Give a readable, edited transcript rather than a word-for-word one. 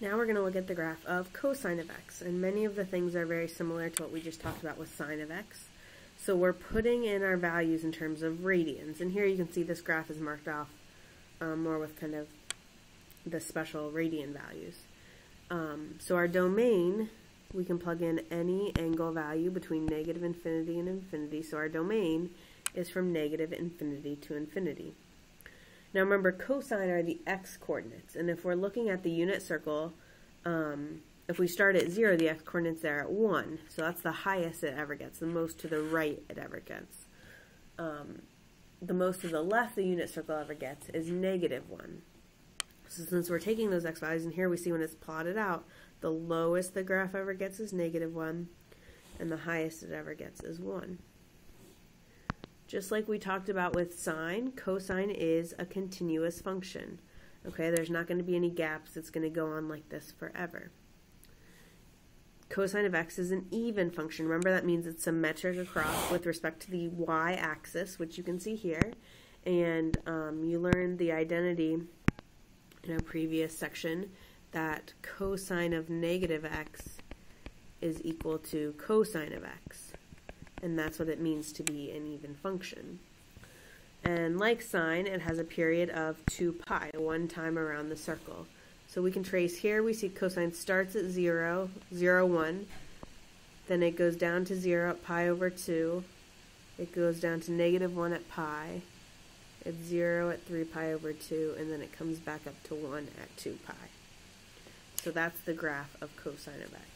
Now we're going to look at the graph of cosine of x, and many of the things are very similar to what we just talked about with sine of x. So we're putting in our values in terms of radians, and here you can see this graph is marked off more with kind of the special radian values. So our domain, we can plug in any angle value between negative infinity and infinity, so our domain is from negative infinity to infinity. Now remember, cosine are the x-coordinates, and if we're looking at the unit circle, if we start at 0, the x-coordinates there at 1, so that's the highest it ever gets, the most to the right it ever gets. The most to the left the unit circle ever gets is negative 1. So since we're taking those x values, and here we see when it's plotted out, the lowest the graph ever gets is negative 1, and the highest it ever gets is 1. Just like we talked about with sine, cosine is a continuous function. Okay, there's not going to be any gaps. It's going to go on like this forever. Cosine of x is an even function. Remember, that means it's symmetric across with respect to the y-axis, which you can see here. And you learned the identity in a previous section that cosine of negative x is equal to cosine of x. And that's what it means to be an even function. And like sine, it has a period of 2 pi, one time around the circle. So we can trace here, we see cosine starts at 0, 0, 1, then it goes down to 0 at pi over 2, it goes down to negative 1 at pi, it's 0 at 3 pi over 2, and then it comes back up to 1 at 2 pi. So that's the graph of cosine of x.